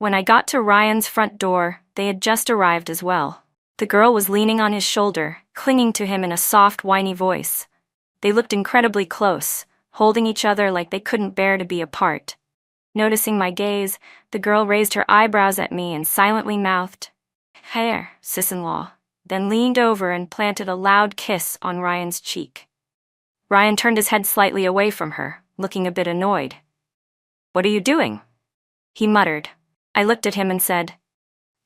When I got to Ryan's front door, they had just arrived as well. The girl was leaning on his shoulder, clinging to him in a soft, whiny voice. They looked incredibly close, holding each other like they couldn't bear to be apart. Noticing my gaze, the girl raised her eyebrows at me and silently mouthed, "Here, sis-in-law," then leaned over and planted a loud kiss on Ryan's cheek. Ryan turned his head slightly away from her, looking a bit annoyed. "What are you doing?" he muttered. I looked at him and said,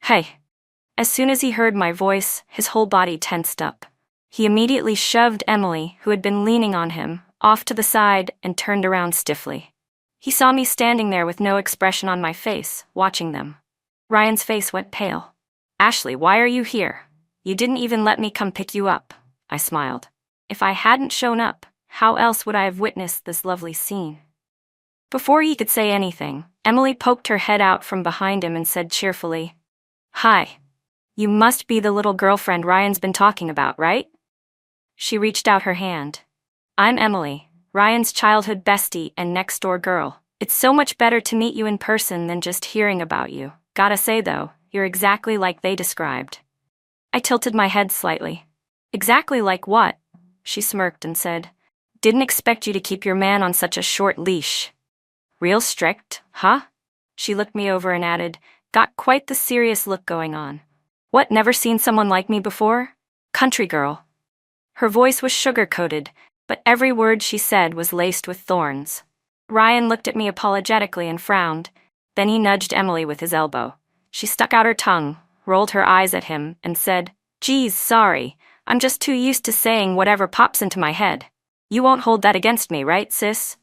"Hey." As soon as he heard my voice, his whole body tensed up. He immediately shoved Emily, who had been leaning on him, off to the side and turned around stiffly. He saw me standing there with no expression on my face, watching them. Ryan's face went pale. "Ashley, why are you here? You didn't even let me come pick you up," I smiled. If I hadn't shown up, how else would I have witnessed this lovely scene? Before he could say anything, Emily poked her head out from behind him and said cheerfully, "Hi. You must be the little girlfriend Ryan's been talking about, right?" She reached out her hand. "I'm Emily, Ryan's childhood bestie and next-door girl. It's so much better to meet you in person than just hearing about you. Gotta say though, you're exactly like they described." I tilted my head slightly. "Exactly like what?" She smirked and said, "Didn't expect you to keep your man on such a short leash." "Real strict, huh?" She looked me over and added, "Got quite the serious look going on. What, never seen someone like me before? Country girl." Her voice was sugar-coated, but every word she said was laced with thorns. Ryan looked at me apologetically and frowned. Then he nudged Emily with his elbow. She stuck out her tongue, rolled her eyes at him, and said, "Geez, sorry. I'm just too used to saying whatever pops into my head. You won't hold that against me, right, sis?"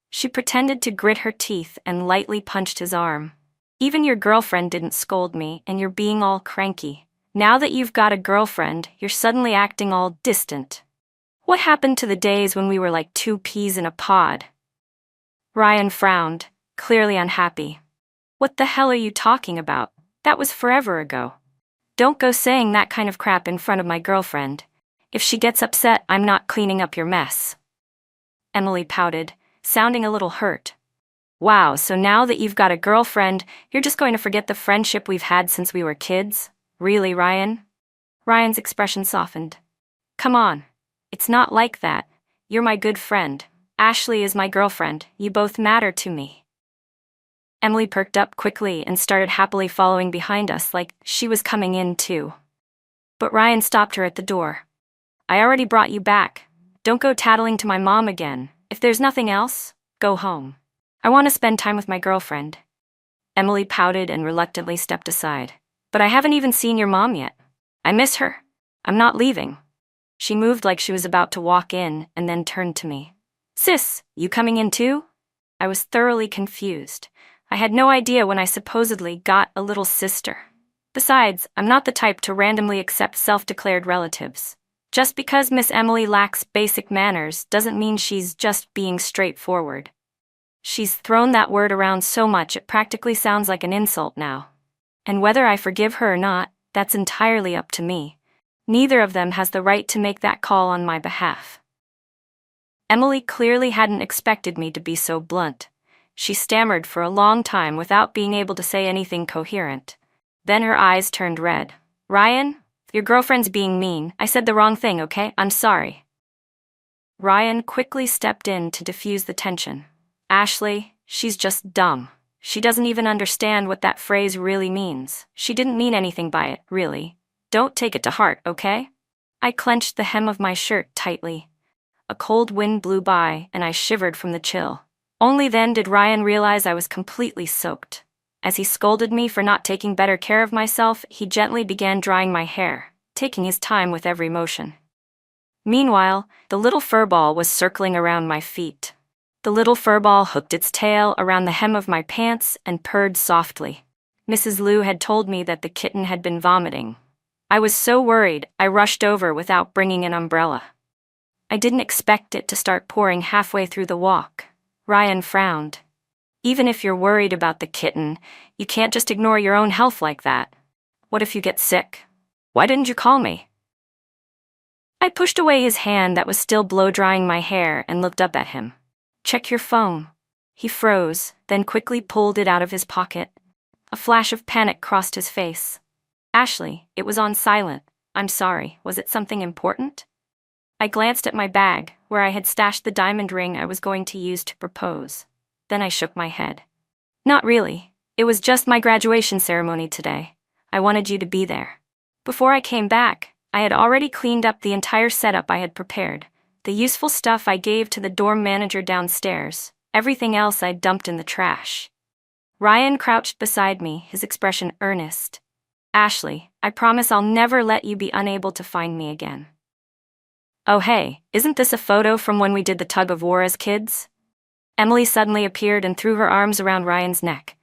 She pretended to grit her teeth and lightly punched his arm. "Even your girlfriend didn't scold me, and you're being all cranky. Now that you've got a girlfriend, you're suddenly acting all distant. What happened to the days when we were like two peas in a pod?" Ryan frowned, clearly unhappy. "What the hell are you talking about? That was forever ago. Don't go saying that kind of crap in front of my girlfriend. If she gets upset, I'm not cleaning up your mess." Emily pouted, sounding a little hurt. "Wow, so now that you've got a girlfriend, you're just going to forget the friendship we've had since we were kids? Really, Ryan?" Ryan's expression softened. "Come on. It's not like that. You're my good friend. Ashley is my girlfriend. You both matter to me." Emily perked up quickly and started happily following behind us like she was coming in too. But Ryan stopped her at the door. "I already brought you back. Don't go tattling to my mom again. If there's nothing else, go home. I want to spend time with my girlfriend." Emily pouted and reluctantly stepped aside. "But I haven't even seen your mom yet. I miss her. I'm not leaving." She moved like she was about to walk in and then turned to me. "Sis, you coming in too?" I was thoroughly confused. I had no idea when I supposedly got a little sister. Besides, I'm not the type to randomly accept self-declared relatives. Just because Miss Emily lacks basic manners doesn't mean she's just being straightforward. She's thrown that word around so much it practically sounds like an insult now. And whether I forgive her or not, that's entirely up to me. Neither of them has the right to make that call on my behalf. Emily clearly hadn't expected me to be so blunt. She stammered for a long time without being able to say anything coherent. Then her eyes turned red. "Ryan, your girlfriend's being mean. I said the wrong thing, okay? I'm sorry." Ryan quickly stepped in to diffuse the tension. "Ashley, she's just dumb. She doesn't even understand what that phrase really means. She didn't mean anything by it, really. Don't take it to heart, okay?" I clenched the hem of my shirt tightly. A cold wind blew by, and I shivered from the chill. Only then did Ryan realize I was completely soaked. As he scolded me for not taking better care of myself, he gently began drying my hair, taking his time with every motion. Meanwhile, the little furball was circling around my feet. The little furball hooked its tail around the hem of my pants and purred softly. Mrs. Liu had told me that the kitten had been vomiting. I was so worried, I rushed over without bringing an umbrella. I didn't expect it to start pouring halfway through the walk. Ryan frowned. "Even if you're worried about the kitten, you can't just ignore your own health like that. What if you get sick? Why didn't you call me?" I pushed away his hand that was still blow-drying my hair and looked up at him. "Check your phone." He froze, then quickly pulled it out of his pocket. A flash of panic crossed his face. Ashley, it was on silent. I'm sorry, was it something important? I glanced at my bag, where I had stashed the diamond ring I was going to use to propose. Then I shook my head. Not really. It was just my graduation ceremony today. I wanted you to be there. Before I came back, I had already cleaned up the entire setup I had prepared. The useful stuff I gave to the dorm manager downstairs. Everything else I dumped in the trash. Ryan crouched beside me, his expression earnest. Ashley, I promise I'll never let you be unable to find me again. Oh hey, isn't this a photo from when we did the tug of war as kids? Emily suddenly appeared and threw her arms around Ryan's neck.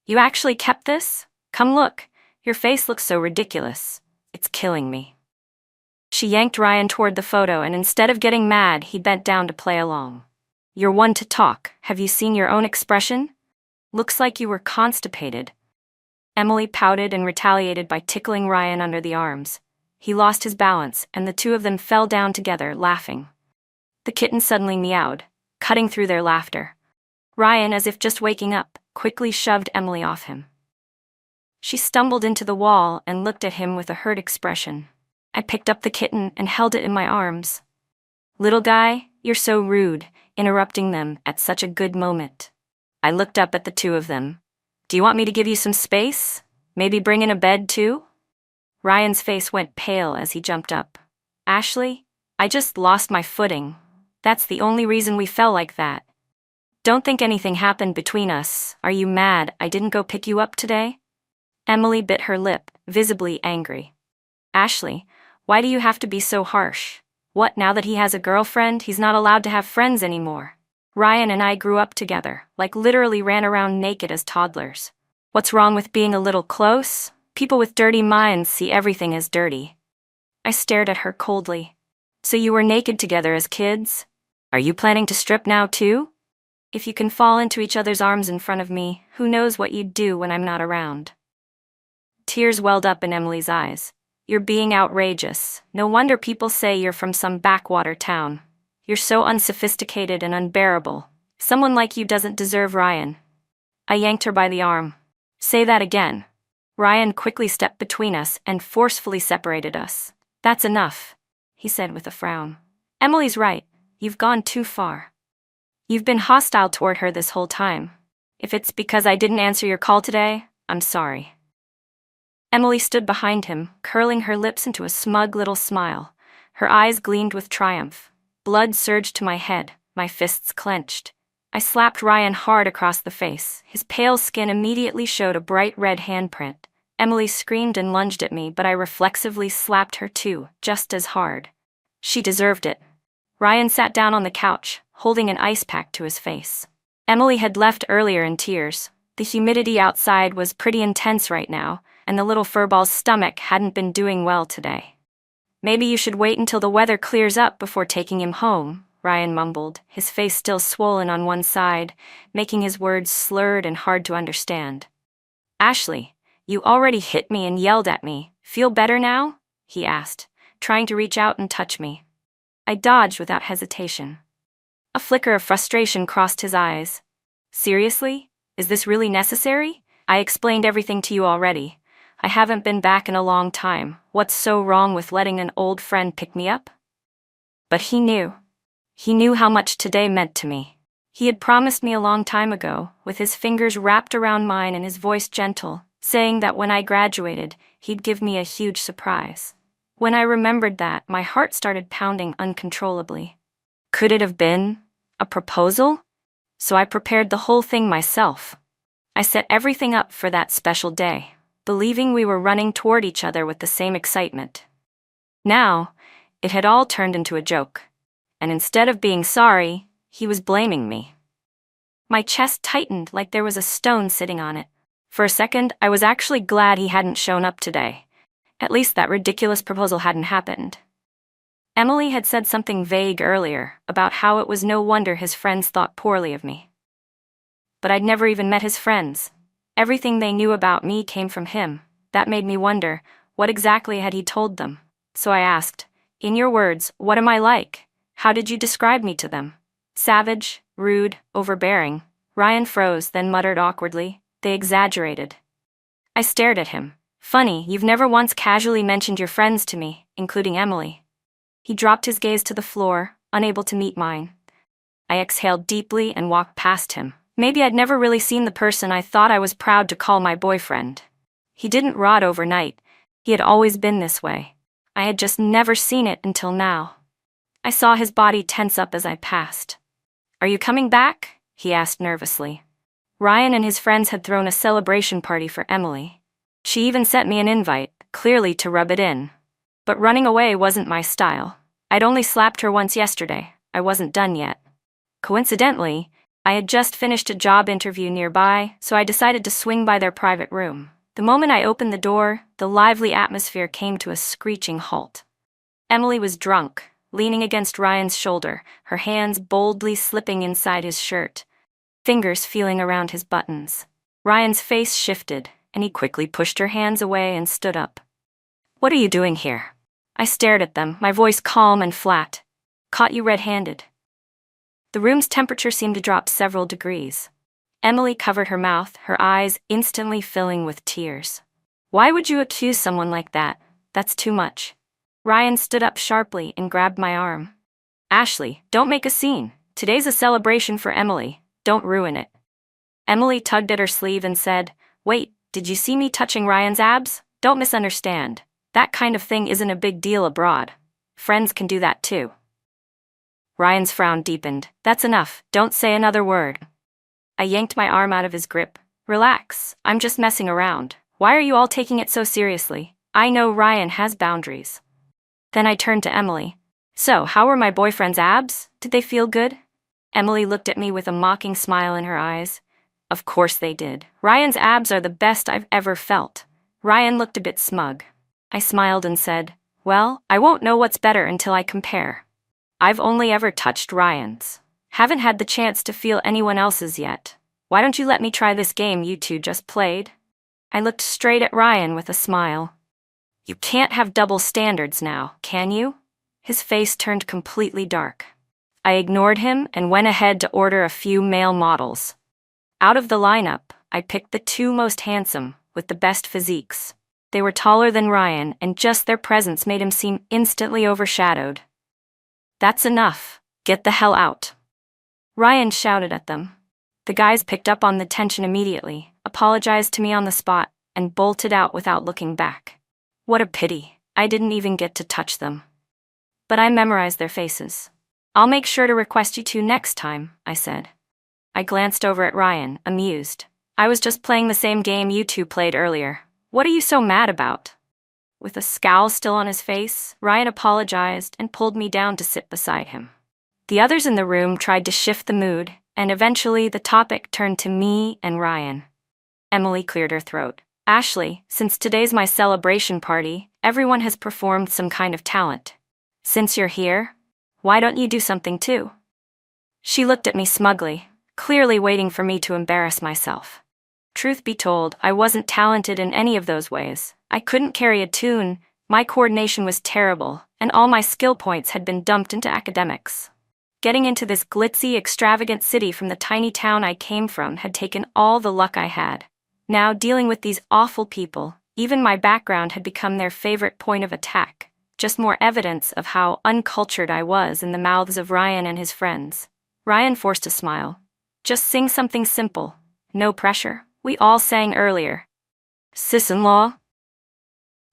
You actually kept this? Come look. Your face looks so ridiculous. It's killing me. She yanked Ryan toward the photo, and instead of getting mad, he bent down to play along. You're one to talk. Have you seen your own expression? Looks like you were constipated. Emily pouted and retaliated by tickling Ryan under the arms. He lost his balance, and the two of them fell down together, laughing. The kitten suddenly meowed, cutting through their laughter. Ryan, as if just waking up, quickly shoved Emily off him. She stumbled into the wall and looked at him with a hurt expression. I picked up the kitten and held it in my arms. Little guy, you're so rude, interrupting them at such a good moment. I looked up at the two of them. Do you want me to give you some space? Maybe bring in a bed too? Ryan's face went pale as he jumped up. Ashley, I just lost my footing. That's the only reason we fell like that. Don't think anything happened between us. Are you mad I didn't go pick you up today? Emily bit her lip, visibly angry. Ashley, why do you have to be so harsh? What, now that he has a girlfriend, he's not allowed to have friends anymore? Ryan and I grew up together, like literally ran around naked as toddlers. What's wrong with being a little close? People with dirty minds see everything as dirty. I stared at her coldly. So you were naked together as kids? Are you planning to strip now too? If you can fall into each other's arms in front of me, who knows what you'd do when I'm not around? Tears welled up in Emily's eyes. You're being outrageous. No wonder people say you're from some backwater town. You're so unsophisticated and unbearable. Someone like you doesn't deserve Ryan. I yanked her by the arm. Say that again. Ryan quickly stepped between us and forcefully separated us. That's enough, he said with a frown. Emily's right. You've gone too far. You've been hostile toward her this whole time. If it's because I didn't answer your call today, I'm sorry. Emily stood behind him, curling her lips into a smug little smile. Her eyes gleamed with triumph. Blood surged to my head, my fists clenched. I slapped Ryan hard across the face. His pale skin immediately showed a bright red handprint. Emily screamed and lunged at me, but I reflexively slapped her too, just as hard. She deserved it. Ryan sat down on the couch, holding an ice pack to his face. Emily had left earlier in tears. The humidity outside was pretty intense right now, and the little furball's stomach hadn't been doing well today. Maybe you should wait until the weather clears up before taking him home, Ryan mumbled, his face still swollen on one side, making his words slurred and hard to understand. Ashley, you already hit me and yelled at me. Feel better now? He asked, trying to reach out and touch me. I dodged without hesitation. A flicker of frustration crossed his eyes. Seriously? Is this really necessary? I explained everything to you already. I haven't been back in a long time. What's so wrong with letting an old friend pick me up? But he knew. He knew how much today meant to me. He had promised me a long time ago, with his fingers wrapped around mine and his voice gentle, saying that when I graduated, he'd give me a huge surprise. When I remembered that, my heart started pounding uncontrollably. Could it have been a proposal? So I prepared the whole thing myself. I set everything up for that special day, believing we were running toward each other with the same excitement. Now, it had all turned into a joke, and instead of being sorry, he was blaming me. My chest tightened like there was a stone sitting on it. For a second, I was actually glad he hadn't shown up today. At least that ridiculous proposal hadn't happened. Emily had said something vague earlier about how it was no wonder his friends thought poorly of me. But I'd never even met his friends. Everything they knew about me came from him. That made me wonder, what exactly had he told them? So I asked, in your words, what am I like? How did you describe me to them? Savage, rude, overbearing. Ryan froze, then muttered awkwardly, they exaggerated. I stared at him. Funny, you've never once casually mentioned your friends to me, including Emily. He dropped his gaze to the floor, unable to meet mine. I exhaled deeply and walked past him. Maybe I'd never really seen the person I thought I was proud to call my boyfriend. He didn't rot overnight. He had always been this way. I had just never seen it until now. I saw his body tense up as I passed. "Are you coming back?" he asked nervously. Ryan and his friends had thrown a celebration party for Emily. She even sent me an invite, clearly to rub it in. But running away wasn't my style. I'd only slapped her once yesterday. I wasn't done yet. Coincidentally, I had just finished a job interview nearby, so I decided to swing by their private room. The moment I opened the door, the lively atmosphere came to a screeching halt. Emily was drunk, leaning against Ryan's shoulder, her hands boldly slipping inside his shirt, fingers feeling around his buttons. Ryan's face shifted, and he quickly pushed her hands away and stood up. "What are you doing here?" I stared at them, my voice calm and flat. "Caught you red-handed." The room's temperature seemed to drop several degrees. Emily covered her mouth, her eyes instantly filling with tears. "Why would you accuse someone like that? That's too much." Ryan stood up sharply and grabbed my arm. "Ashley, don't make a scene. Today's a celebration for Emily. Don't ruin it." Emily tugged at her sleeve and said, "Wait, did you see me touching Ryan's abs? Don't misunderstand. That kind of thing isn't a big deal abroad. Friends can do that too." Ryan's frown deepened. "That's enough, don't say another word." I yanked my arm out of his grip. "Relax, I'm just messing around. Why are you all taking it so seriously? I know Ryan has boundaries." Then I turned to Emily. "So, how were my boyfriend's abs? Did they feel good?" Emily looked at me with a mocking smile in her eyes. "Of course they did. Ryan's abs are the best I've ever felt." Ryan looked a bit smug. I smiled and said, "Well, I won't know what's better until I compare. I've only ever touched Ryan's. Haven't had the chance to feel anyone else's yet. Why don't you let me try this game you two just played?" I looked straight at Ryan with a smile. "You can't have double standards now, can you?" His face turned completely dark. I ignored him and went ahead to order a few male models. Out of the lineup, I picked the two most handsome, with the best physiques. They were taller than Ryan, and just their presence made him seem instantly overshadowed. "That's enough. Get the hell out." Ryan shouted at them. The guys picked up on the tension immediately, apologized to me on the spot, and bolted out without looking back. What a pity. I didn't even get to touch them. But I memorized their faces. "I'll make sure to request you two next time," I said. I glanced over at Ryan, amused. "I was just playing the same game you two played earlier. What are you so mad about?" With a scowl still on his face, Ryan apologized and pulled me down to sit beside him. The others in the room tried to shift the mood, and eventually the topic turned to me and Ryan. Emily cleared her throat. "Ashley, since today's my celebration party, everyone has performed some kind of talent. Since you're here, why don't you do something too?" She looked at me smugly, clearly waiting for me to embarrass myself. Truth be told, I wasn't talented in any of those ways. I couldn't carry a tune, my coordination was terrible, and all my skill points had been dumped into academics. Getting into this glitzy, extravagant city from the tiny town I came from had taken all the luck I had. Now, dealing with these awful people, even my background had become their favorite point of attack. Just more evidence of how uncultured I was in the mouths of Ryan and his friends. Ryan forced a smile. "Just sing something simple. No pressure. We all sang earlier." "Sis-in-law?"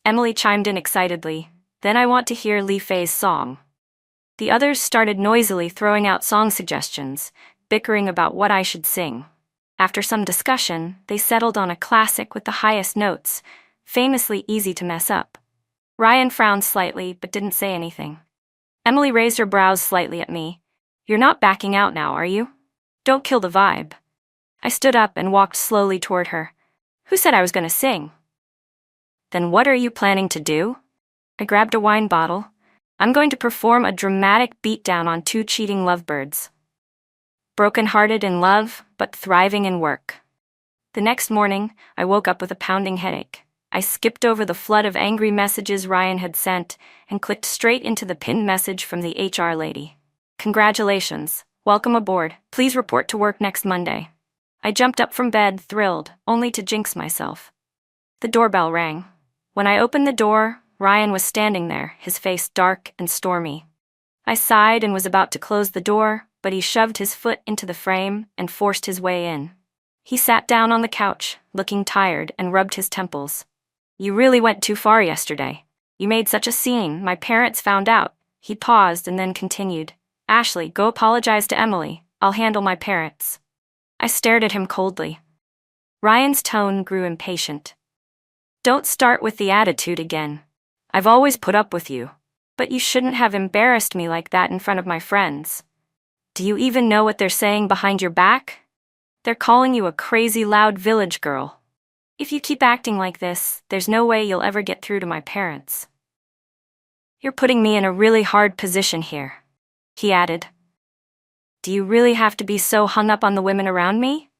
Emily chimed in excitedly. "Then I want to hear Li Fei's song." The others started noisily throwing out song suggestions, bickering about what I should sing. After some discussion, they settled on a classic with the highest notes, famously easy to mess up. Ryan frowned slightly but didn't say anything. Emily raised her brows slightly at me. "You're not backing out now, are you? Don't kill the vibe." I stood up and walked slowly toward her. "Who said I was going to sing?" "Then what are you planning to do?" I grabbed a wine bottle. "I'm going to perform a dramatic beatdown on two cheating lovebirds. Broken-hearted in love, but thriving in work." The next morning, I woke up with a pounding headache. I skipped over the flood of angry messages Ryan had sent and clicked straight into the pinned message from the HR lady. "Congratulations. Welcome aboard. Please report to work next Monday." I jumped up from bed, thrilled, only to jinx myself. The doorbell rang. When I opened the door, Ryan was standing there, his face dark and stormy. I sighed and was about to close the door, but he shoved his foot into the frame and forced his way in. He sat down on the couch, looking tired, and rubbed his temples. "You really went too far yesterday. You made such a scene, my parents found out." He paused and then continued. "Ashley, go apologize to Emily. I'll handle my parents." I stared at him coldly. Ryan's tone grew impatient. "Don't start with the attitude again. I've always put up with you. But you shouldn't have embarrassed me like that in front of my friends. Do you even know what they're saying behind your back? They're calling you a crazy loud village girl. If you keep acting like this, there's no way you'll ever get through to my parents." "You're putting me in a really hard position here," he added. "Do you really have to be so hung up on the women around me?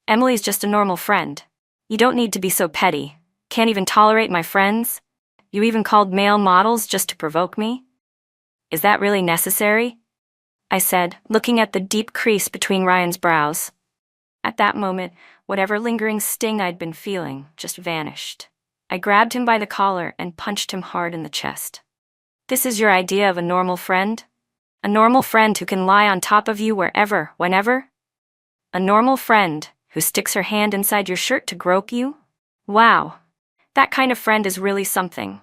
Emily's just a normal friend. You don't need to be so petty. Can't even tolerate my friends? You even called male models just to provoke me? Is that really necessary?" I said, looking at the deep crease between Ryan's brows. At that moment, whatever lingering sting I'd been feeling just vanished. I grabbed him by the collar and punched him hard in the chest. "This is your idea of a normal friend? A normal friend who can lie on top of you wherever, whenever? A normal friend who sticks her hand inside your shirt to grope you? Wow, that kind of friend is really something.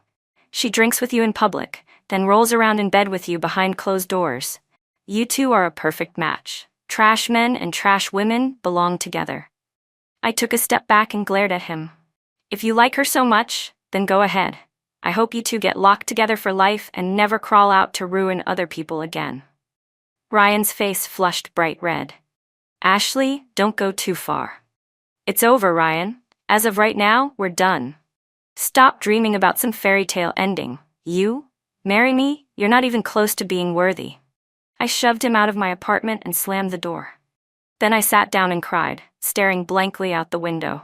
She drinks with you in public, then rolls around in bed with you behind closed doors. You two are a perfect match. Trash men and trash women belong together." I took a step back and glared at him. "If you like her so much, then go ahead. I hope you two get locked together for life and never crawl out to ruin other people again." Ryan's face flushed bright red. "Ashley, don't go too far. It's over, Ryan. As of right now, we're done. Stop dreaming about some fairy tale ending. You? Marry me? You're not even close to being worthy." I shoved him out of my apartment and slammed the door. Then I sat down and cried, staring blankly out the window.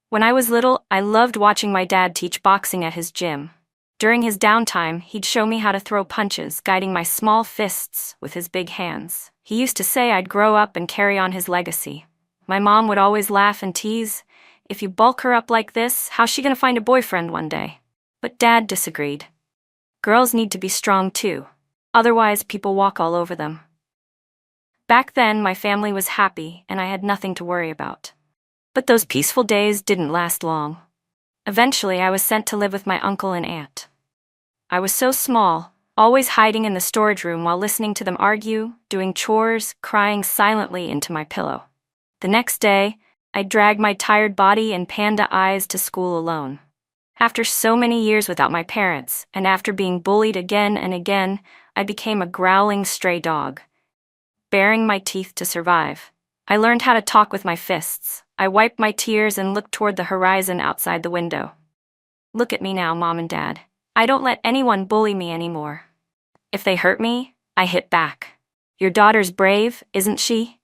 When I was little, I loved watching my dad teach boxing at his gym. During his downtime, he'd show me how to throw punches, guiding my small fists with his big hands. He used to say I'd grow up and carry on his legacy. My mom would always laugh and tease, "If you bulk her up like this, how's she gonna find a boyfriend one day?" But Dad disagreed. "Girls need to be strong too. Otherwise, people walk all over them." Back then, my family was happy and I had nothing to worry about. But those peaceful days didn't last long. Eventually, I was sent to live with my uncle and aunt. I was so small, always hiding in the storage room while listening to them argue, doing chores, crying silently into my pillow. The next day, I dragged my tired body and panda eyes to school alone. After so many years without my parents, and after being bullied again and again, I became a growling stray dog, baring my teeth to survive. I learned how to talk with my fists. I wiped my tears and looked toward the horizon outside the window. Look at me now, Mom and Dad. I don't let anyone bully me anymore. If they hurt me, I hit back. Your daughter's brave, isn't she?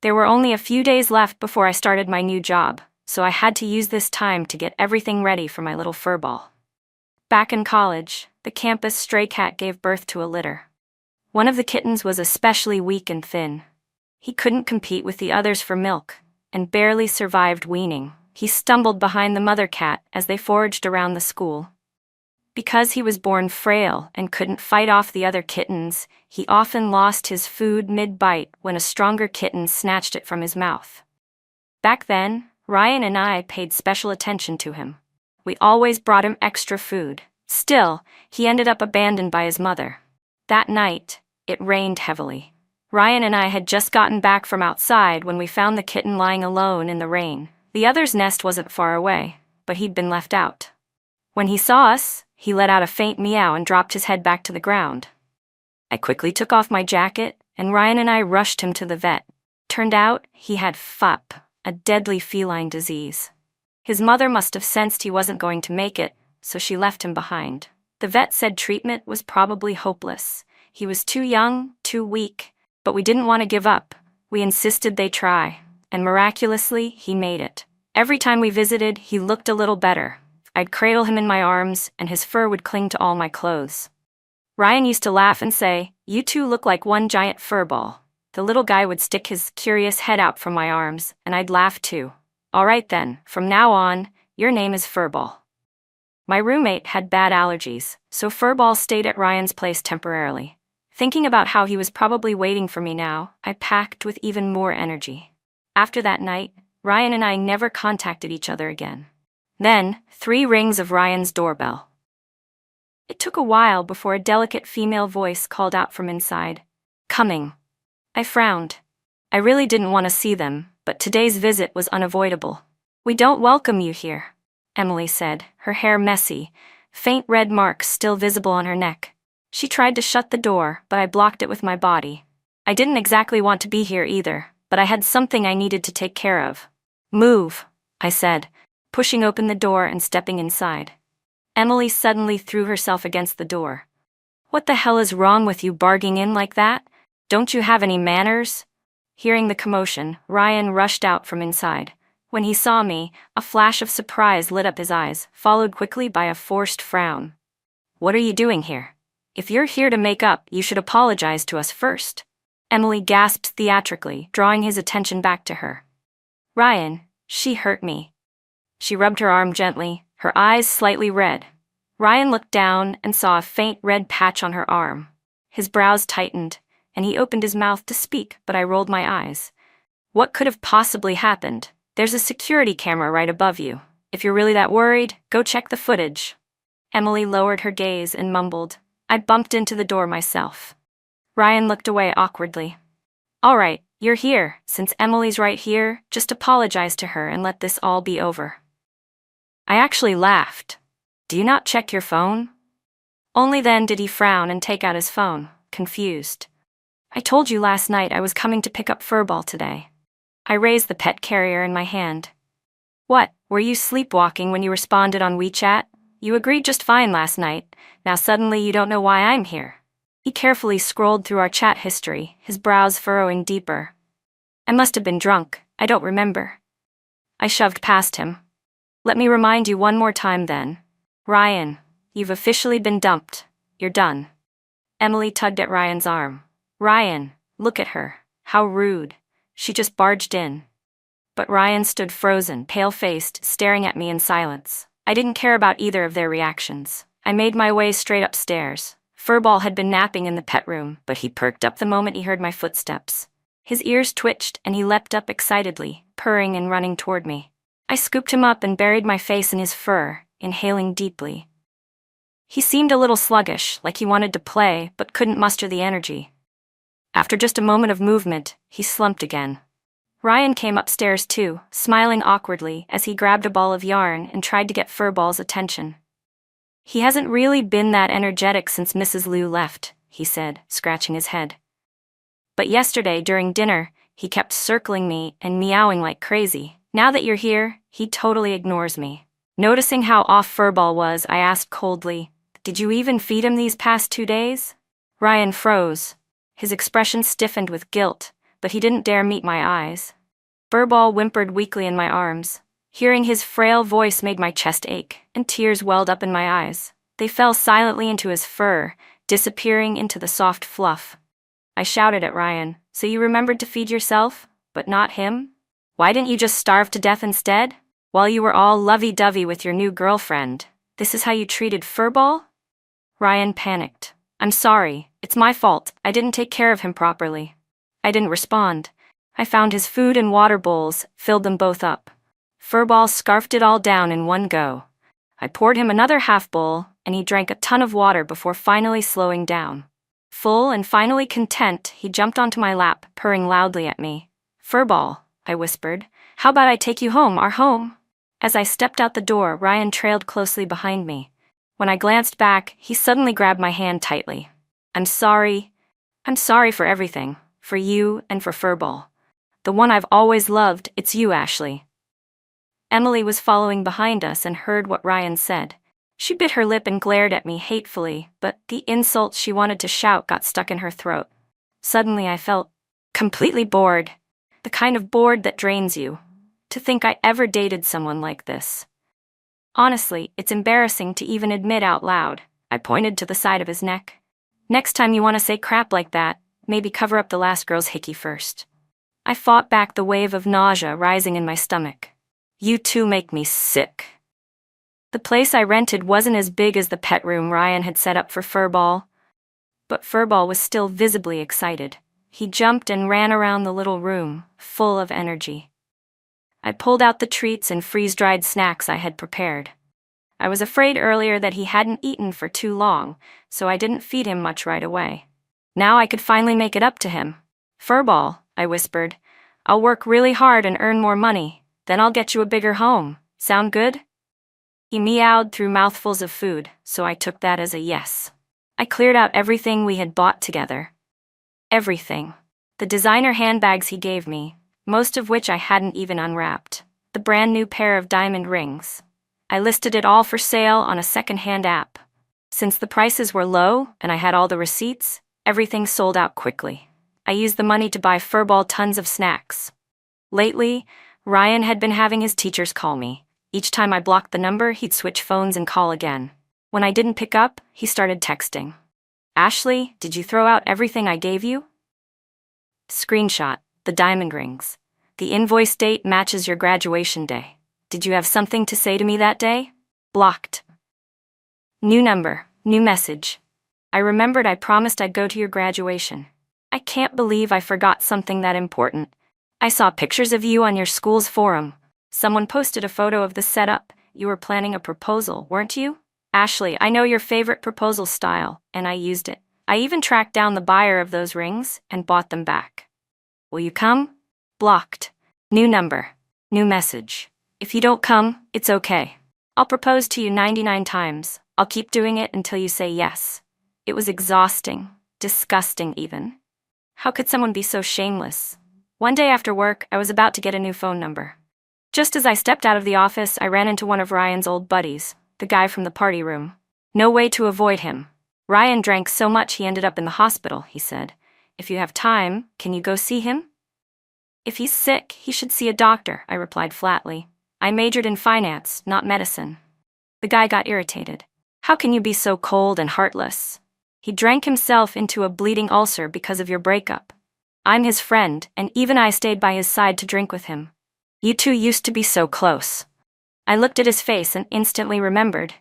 There were only a few days left before I started my new job, so I had to use this time to get everything ready for my little furball. Back in college, the campus stray cat gave birth to a litter. One of the kittens was especially weak and thin. He couldn't compete with the others for milk, and barely survived weaning. He stumbled behind the mother cat as they foraged around the school. Because he was born frail and couldn't fight off the other kittens, he often lost his food mid-bite when a stronger kitten snatched it from his mouth. Back then, Ryan and I paid special attention to him. We always brought him extra food. Still, he ended up abandoned by his mother. That night, it rained heavily. Ryan and I had just gotten back from outside when we found the kitten lying alone in the rain. The other's nest wasn't far away, but he'd been left out. When he saw us, he let out a faint meow and dropped his head back to the ground. I quickly took off my jacket, and Ryan and I rushed him to the vet. Turned out, he had FUP, a deadly feline disease. His mother must have sensed he wasn't going to make it, so she left him behind. The vet said treatment was probably hopeless. He was too young, too weak, but we didn't want to give up. We insisted they try, and miraculously, he made it. Every time we visited, he looked a little better. I'd cradle him in my arms, and his fur would cling to all my clothes. Ryan used to laugh and say, "You two look like one giant fur ball." The little guy would stick his curious head out from my arms, and I'd laugh too. "All right then, from now on, Your name is Furball. My roommate had bad allergies, so Furball stayed at Ryan's place temporarily. Thinking about how he was probably waiting for me now, I packed with even more energy. After that night, Ryan and I never contacted each other again. Then, 3 rings of Ryan's doorbell. It took a while before a delicate female voice called out from inside, "Coming." I frowned. I really didn't want to see them, but today's visit was unavoidable. "We don't welcome you here," Emily said, her hair messy, faint red marks still visible on her neck. She tried to shut the door, but I blocked it with my body. I didn't exactly want to be here either, but I had something I needed to take care of. "Move," I said, pushing open the door and stepping inside. Emily suddenly threw herself against the door. "What the hell is wrong with you barging in like that? Don't you have any manners?" Hearing the commotion, Ryan rushed out from inside. When he saw me, a flash of surprise lit up his eyes, followed quickly by a forced frown. "What are you doing here? If you're here to make up, you should apologize to us first." Emily gasped theatrically, drawing his attention back to her. "Ryan, she hurt me." She rubbed her arm gently, her eyes slightly red. Ryan looked down and saw a faint red patch on her arm. His brows tightened, and he opened his mouth to speak, but I rolled my eyes. "What could have possibly happened? There's a security camera right above you. If you're really that worried, go check the footage." Emily lowered her gaze and mumbled, "I bumped into the door myself." Ryan looked away awkwardly. "All right, you're here. Since Emily's right here, just apologize to her and let this all be over." I actually laughed. "Do you not check your phone?" Only then did he frown and take out his phone, confused. "I told you last night I was coming to pick up Furball today." I raised the pet carrier in my hand. "What, were you sleepwalking when you responded on WeChat? You agreed just fine last night. Now suddenly you don't know why I'm here." He carefully scrolled through our chat history, his brows furrowing deeper. "I must have been drunk. I don't remember." I shoved past him. "Let me remind you one more time then. Ryan, you've officially been dumped. You're done." Emily tugged at Ryan's arm. "Ryan, look at her. How rude. She just barged in." But Ryan stood frozen, pale-faced, staring at me in silence. I didn't care about either of their reactions. I made my way straight upstairs. Furball had been napping in the pet room, but he perked up the moment he heard my footsteps. His ears twitched and he leapt up excitedly, purring and running toward me. I scooped him up and buried my face in his fur, inhaling deeply. He seemed a little sluggish, like he wanted to play, but couldn't muster the energy. After just a moment of movement, he slumped again. Ryan came upstairs too, smiling awkwardly as he grabbed a ball of yarn and tried to get Furball's attention. "He hasn't really been that energetic since Mrs. Liu left," he said, scratching his head. "But yesterday, during dinner, he kept circling me and meowing like crazy. Now that you're here, he totally ignores me." Noticing how off Furball was, I asked coldly, "Did you even feed him these past 2 days?" Ryan froze. His expression stiffened with guilt, but he didn't dare meet my eyes. Furball whimpered weakly in my arms. Hearing his frail voice made my chest ache, and tears welled up in my eyes. They fell silently into his fur, disappearing into the soft fluff. I shouted at Ryan, "So you remembered to feed yourself, but not him? Why didn't you just starve to death instead? While you were all lovey-dovey with your new girlfriend. This is how you treated Furball?" Ryan panicked. "I'm sorry. It's my fault. I didn't take care of him properly." I didn't respond. I found his food and water bowls, filled them both up. Furball scarfed it all down in one go. I poured him another half bowl, and he drank a ton of water before finally slowing down. Full and finally content, he jumped onto my lap, purring loudly at me. "Furball," I whispered, "how about I take you home, our home?" As I stepped out the door, Ryan trailed closely behind me. When I glanced back, he suddenly grabbed my hand tightly. I'm sorry for everything. For you and for Furball. The one I've always loved, it's you, Ashley." Emily was following behind us and heard what Ryan said. She bit her lip and glared at me hatefully, but the insults she wanted to shout got stuck in her throat. Suddenly I felt completely bored. The kind of bored that drains you. To think I ever dated someone like this. Honestly, it's embarrassing to even admit out loud. I pointed to the side of his neck. "Next time you want to say crap like that, maybe cover up the last girl's hickey first." I fought back the wave of nausea rising in my stomach. "You two make me sick." The place I rented wasn't as big as the pet room Ryan had set up for Furball, but Furball was still visibly excited. He jumped and ran around the little room, full of energy. I pulled out the treats and freeze-dried snacks I had prepared. I was afraid earlier that he hadn't eaten for too long, so I didn't feed him much right away. Now I could finally make it up to him. "Furball," I whispered, "I'll work really hard and earn more money. Then I'll get you a bigger home. Sound good?" He meowed through mouthfuls of food, so I took that as a yes. I cleared out everything we had bought together. Everything. The designer handbags he gave me, most of which I hadn't even unwrapped. The brand new pair of diamond rings. I listed it all for sale on a second-hand app. Since the prices were low and I had all the receipts, everything sold out quickly. I used the money to buy Furball tons of snacks. Lately, Ryan had been having his teachers call me. Each time I blocked the number, he'd switch phones and call again. When I didn't pick up, he started texting. "Ashley, did you throw out everything I gave you?" Screenshot, the diamond rings. "The invoice date matches your graduation day. Did you have something to say to me that day?" Blocked. New number, new message. "I remembered I promised I'd go to your graduation. I can't believe I forgot something that important. I saw pictures of you on your school's forum. Someone posted a photo of the setup. You were planning a proposal, weren't you? Ashley, I know your favorite proposal style, and I used it. I even tracked down the buyer of those rings and bought them back. Will you come?" Blocked. New number, new message. "If you don't come, it's okay. I'll propose to you 99 times. I'll keep doing it until you say yes." It was exhausting, disgusting even. How could someone be so shameless? One day after work, I was about to get a new phone number. Just as I stepped out of the office, I ran into one of Ryan's old buddies, the guy from the party room. No way to avoid him. "Ryan drank so much he ended up in the hospital," he said. "If you have time, can you go see him?" "If he's sick, he should see a doctor," I replied flatly. I majored in finance, not medicine. The guy got irritated. "How can you be so cold and heartless? He drank himself into a bleeding ulcer because of your breakup. I'm his friend, and even I stayed by his side to drink with him. You two used to be so close." I looked at his face and instantly remembered.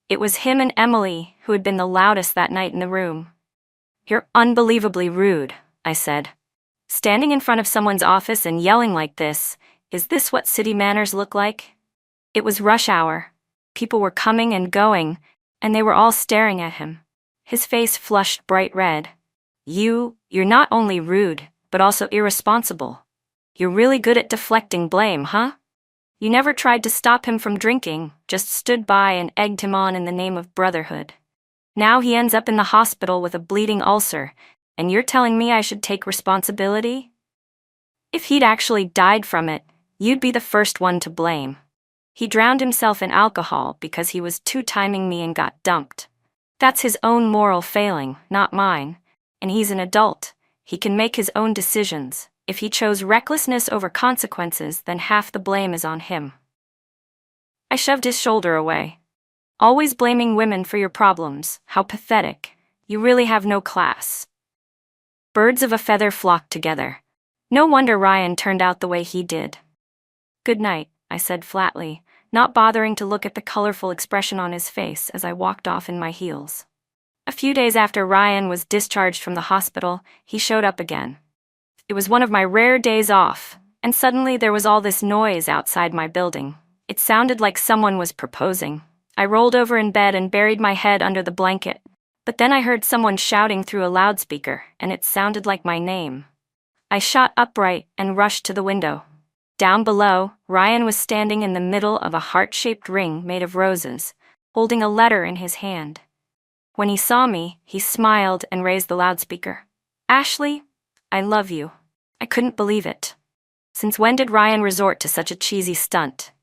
It was him and Emily who had been the loudest that night in the room. "You're unbelievably rude," I said. "Standing in front of someone's office and yelling like this, is this what city manners look like?" It was rush hour. People were coming and going, and they were all staring at him. His face flushed bright red. You're not only rude, but also irresponsible. You're really good at deflecting blame, huh? You never tried to stop him from drinking, just stood by and egged him on in the name of brotherhood. Now he ends up in the hospital with a bleeding ulcer, and you're telling me I should take responsibility? If he'd actually died from it, you'd be the first one to blame. He drowned himself in alcohol because he was two-timing me and got dumped. That's his own moral failing, not mine. And he's an adult. He can make his own decisions. If he chose recklessness over consequences, then half the blame is on him." I shoved his shoulder away. "Always blaming women for your problems. How pathetic. You really have no class." Birds of a feather flocked together. No wonder Ryan turned out the way he did. "Good night," I said flatly, not bothering to look at the colorful expression on his face as I walked off in my heels. A few days after Ryan was discharged from the hospital, he showed up again. It was one of my rare days off, and suddenly there was all this noise outside my building. It sounded like someone was proposing. I rolled over in bed and buried my head under the blanket, but then I heard someone shouting through a loudspeaker, and it sounded like my name. I shot upright and rushed to the window. Down below, Ryan was standing in the middle of a heart-shaped ring made of roses, holding a letter in his hand. When he saw me, he smiled and raised the loudspeaker. "Ashley, I love you." I couldn't believe it. Since when did Ryan resort to such a cheesy stunt?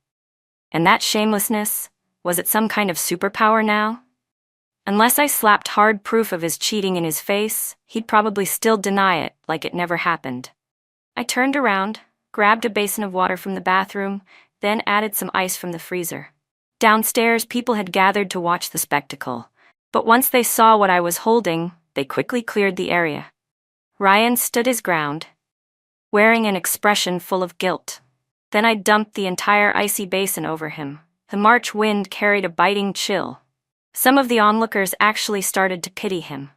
And that shamelessness, was it some kind of superpower now? Unless I slapped hard proof of his cheating in his face, he'd probably still deny it like it never happened. I turned around, grabbed a basin of water from the bathroom, then added some ice from the freezer. Downstairs, people had gathered to watch the spectacle, but once they saw what I was holding, they quickly cleared the area. Ryan stood his ground, wearing an expression full of guilt. Then I dumped the entire icy basin over him, The March wind carried a biting chill. Some of the onlookers actually started to pity him.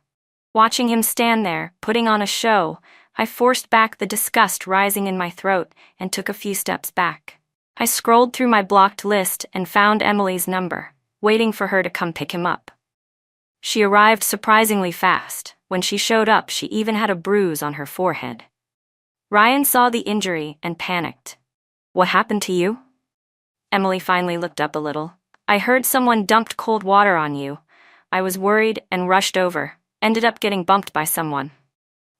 Watching him stand there, putting on a show, I forced back the disgust rising in my throat and took a few steps back. I scrolled through my blocked list and found Emily's number, waiting for her to come pick him up. She arrived surprisingly fast. When she showed up, she even had a bruise on her forehead. Ryan saw the injury and panicked. "What happened to you?" Emily finally looked up a little. "I heard someone dumped cold water on you. I was worried and rushed over. Ended up getting bumped by someone."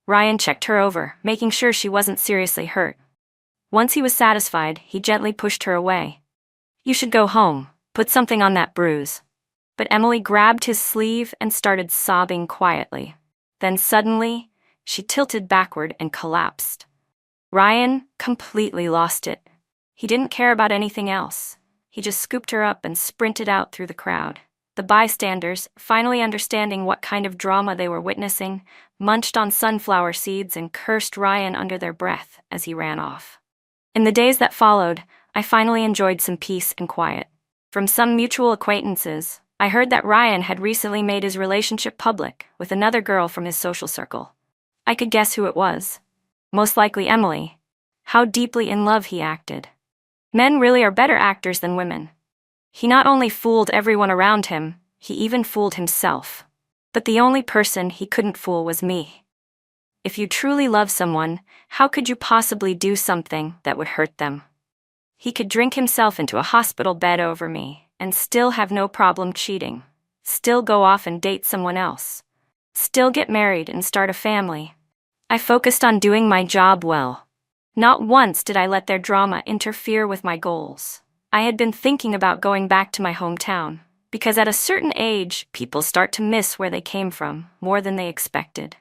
Ryan checked her over, making sure she wasn't seriously hurt. Once he was satisfied, he gently pushed her away. "You should go home. Put something on that bruise." But Emily grabbed his sleeve and started sobbing quietly. Then suddenly, she tilted backward and collapsed. Ryan completely lost it. He didn't care about anything else. He just scooped her up and sprinted out through the crowd. The bystanders, finally understanding what kind of drama they were witnessing, munched on sunflower seeds and cursed Ryan under their breath as he ran off. In the days that followed, I finally enjoyed some peace and quiet. From some mutual acquaintances, I heard that Ryan had recently made his relationship public with another girl from his social circle. I could guess who it was. Most likely Emily. How deeply in love he acted. Men really are better actors than women. He not only fooled everyone around him, he even fooled himself. But the only person he couldn't fool was me. If you truly love someone, how could you possibly do something that would hurt them? He could drink himself into a hospital bed over me and still have no problem cheating. Still go off and date someone else. Still get married and start a family. I focused on doing my job well. Not once did I let their drama interfere with my goals. I had been thinking about going back to my hometown, because at a certain age, people start to miss where they came from more than they expected.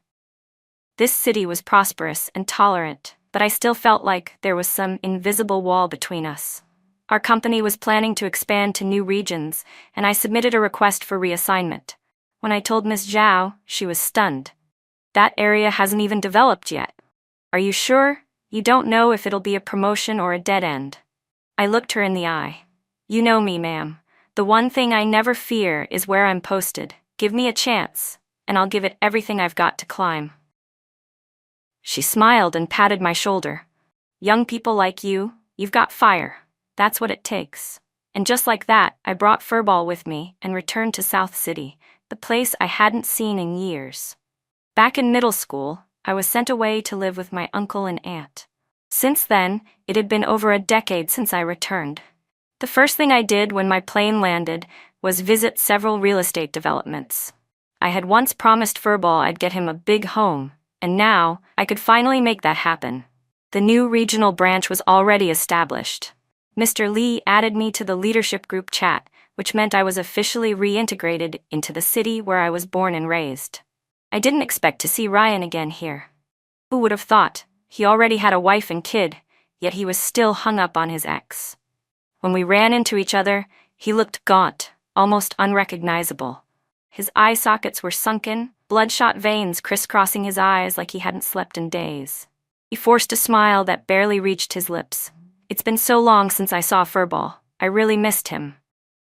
This city was prosperous and tolerant, but I still felt like there was some invisible wall between us. Our company was planning to expand to new regions, and I submitted a request for reassignment. When I told Ms. Zhao, she was stunned. "That area hasn't even developed yet. Are you sure? You don't know if it'll be a promotion or a dead end?" I looked her in the eye. "You know me, ma'am. The one thing I never fear is where I'm posted. Give me a chance, and I'll give it everything I've got to climb." She smiled and patted my shoulder. "Young people like you, you've got fire. That's what it takes." And just like that, I brought Furball with me and returned to South City, the place I hadn't seen in years. Back in middle school, I was sent away to live with my uncle and aunt. Since then, it had been over a decade since I returned. The first thing I did when my plane landed was visit several real estate developments. I had once promised Furball I'd get him a big home, and now I could finally make that happen. The new regional branch was already established. Mr. Lee added me to the leadership group chat, which meant I was officially reintegrated into the city where I was born and raised. I didn't expect to see Ryan again here. Who would have thought? He already had a wife and kid, yet he was still hung up on his ex. When we ran into each other, he looked gaunt, almost unrecognizable. His eye sockets were sunken, bloodshot veins crisscrossing his eyes like he hadn't slept in days. He forced a smile that barely reached his lips. "It's been so long since I saw Furball. I really missed him."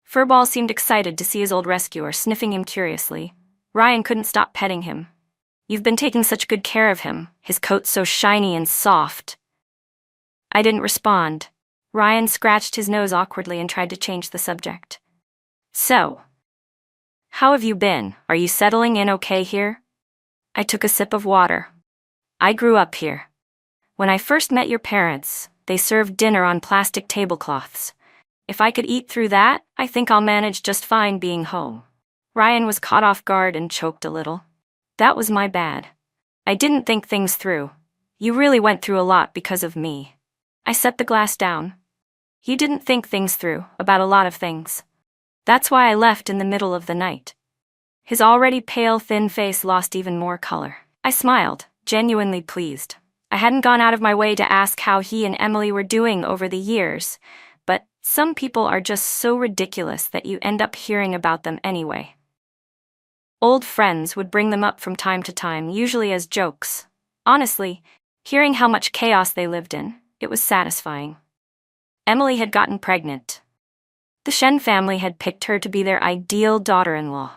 Furball seemed excited to see his old rescuer, sniffing him curiously. Ryan couldn't stop petting him. "You've been taking such good care of him. His coat's so shiny and soft." I didn't respond. Ryan scratched his nose awkwardly and tried to change the subject. "So, how have you been? Are you settling in okay here?" I took a sip of water. "I grew up here. When I first met your parents, they served dinner on plastic tablecloths. If I could eat through that, I think I'll manage just fine being home." Ryan was caught off guard and choked a little. "That was my bad. I didn't think things through. You really went through a lot because of me." I set the glass down. "You didn't think things through about a lot of things. That's why I left in the middle of the night." His already pale, thin face lost even more color. I smiled, genuinely pleased. I hadn't gone out of my way to ask how he and Emily were doing over the years, but some people are just so ridiculous that you end up hearing about them anyway. Old friends would bring them up from time to time, usually as jokes. Honestly, hearing how much chaos they lived in, it was satisfying. Emily had gotten pregnant. The Shen family had picked her to be their ideal daughter-in-law.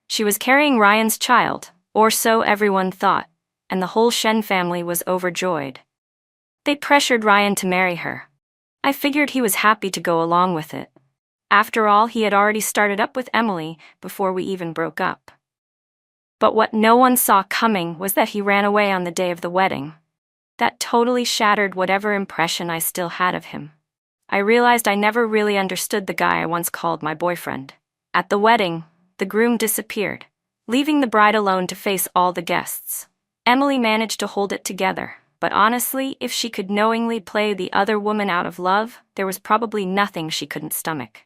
She was carrying Ryan's child, or so everyone thought, and the whole Shen family was overjoyed. They pressured Ryan to marry her. I figured he was happy to go along with it. After all, he had already started up with Emily before we even broke up. But what no one saw coming was that he ran away on the day of the wedding. That totally shattered whatever impression I still had of him. I realized I never really understood the guy I once called my boyfriend. At the wedding, the groom disappeared, leaving the bride alone to face all the guests. Emily managed to hold it together, but honestly, if she could knowingly play the other woman out of love, there was probably nothing she couldn't stomach.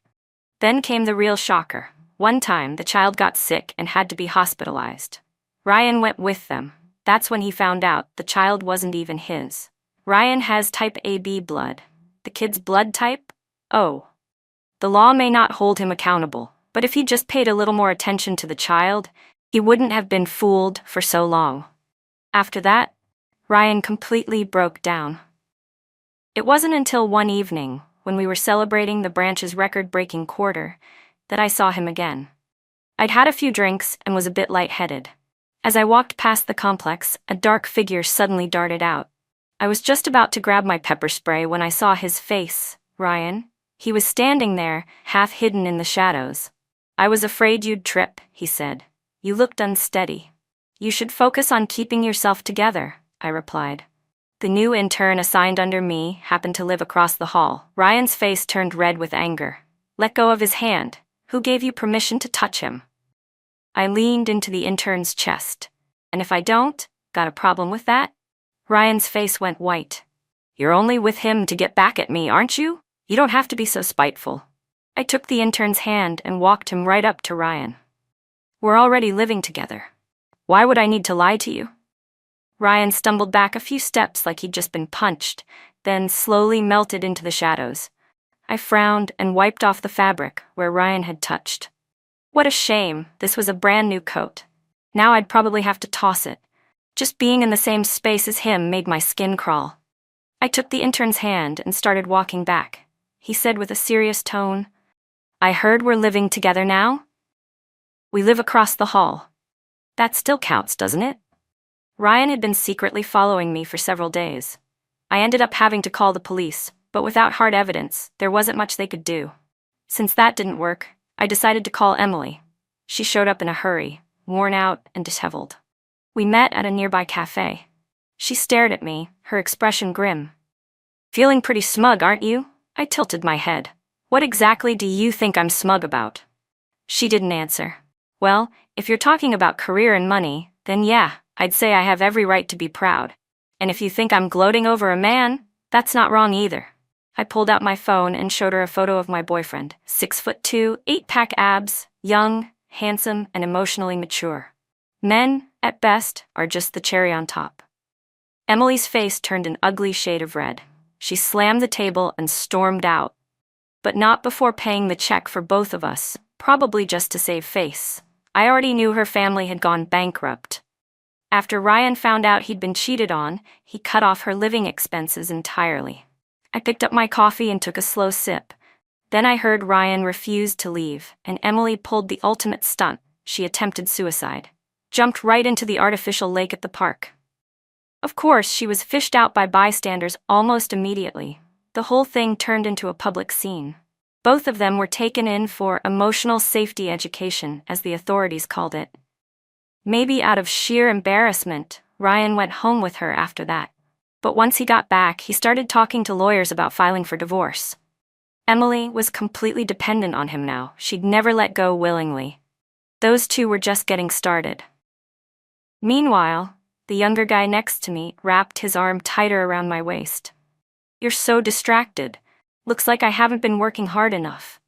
Then came the real shocker. One time, the child got sick and had to be hospitalized. Ryan went with them. That's when he found out the child wasn't even his. Ryan has type AB blood. The kid's blood type? O. The law may not hold him accountable, but if he just paid a little more attention to the child, he wouldn't have been fooled for so long. After that, Ryan completely broke down. It wasn't until one evening, when we were celebrating the branch's record-breaking quarter, that I saw him again. I'd had a few drinks and was a bit lightheaded. As I walked past the complex, a dark figure suddenly darted out. I was just about to grab my pepper spray when I saw his face. Ryan. He was standing there, half hidden in the shadows. "I was afraid you'd trip," he said. "You looked unsteady." "You should focus on keeping yourself together," I replied. The new intern assigned under me happened to live across the hall. Ryan's face turned red with anger. "Let go of his hand. Who gave you permission to touch him?" I leaned into the intern's chest. "And if I don't? Got a problem with that?" Ryan's face went white. "You're only with him to get back at me, aren't you? You don't have to be so spiteful." I took the intern's hand and walked him right up to Ryan. "We're already living together. Why would I need to lie to you?" Ryan stumbled back a few steps like he'd just been punched, then slowly melted into the shadows. I frowned and wiped off the fabric where Ryan had touched. What a shame, this was a brand new coat. Now I'd probably have to toss it. Just being in the same space as him made my skin crawl. I took the intern's hand and started walking back. He said with a serious tone, "I heard we're living together now?" "We live across the hall." "That still counts, doesn't it?" Ryan had been secretly following me for several days. I ended up having to call the police, but without hard evidence, there wasn't much they could do. Since that didn't work, I decided to call Emily. She showed up in a hurry, worn out and disheveled. We met at a nearby cafe. She stared at me, her expression grim. "Feeling pretty smug, aren't you?" I tilted my head. "What exactly do you think I'm smug about?" She didn't answer. "Well, if you're talking about career and money, then yeah, I'd say I have every right to be proud. And if you think I'm gloating over a man, that's not wrong either." I pulled out my phone and showed her a photo of my boyfriend, 6'2", 8-pack abs, young, handsome, and emotionally mature. Men, at best, are just the cherry on top. Emily's face turned an ugly shade of red. She slammed the table and stormed out. But not before paying the check for both of us, probably just to save face. I already knew her family had gone bankrupt. After Ryan found out he'd been cheated on, he cut off her living expenses entirely. I picked up my coffee and took a slow sip. Then I heard Ryan refused to leave, and Emily pulled the ultimate stunt. She attempted suicide. Jumped right into the artificial lake at the park. Of course, she was fished out by bystanders almost immediately. The whole thing turned into a public scene. Both of them were taken in for emotional safety education, as the authorities called it. Maybe out of sheer embarrassment, Ryan went home with her after that. But once he got back, he started talking to lawyers about filing for divorce. Emily was completely dependent on him now. She'd never let go willingly. Those two were just getting started. Meanwhile, the younger guy next to me wrapped his arm tighter around my waist. "You're so distracted. Looks like I haven't been working hard enough."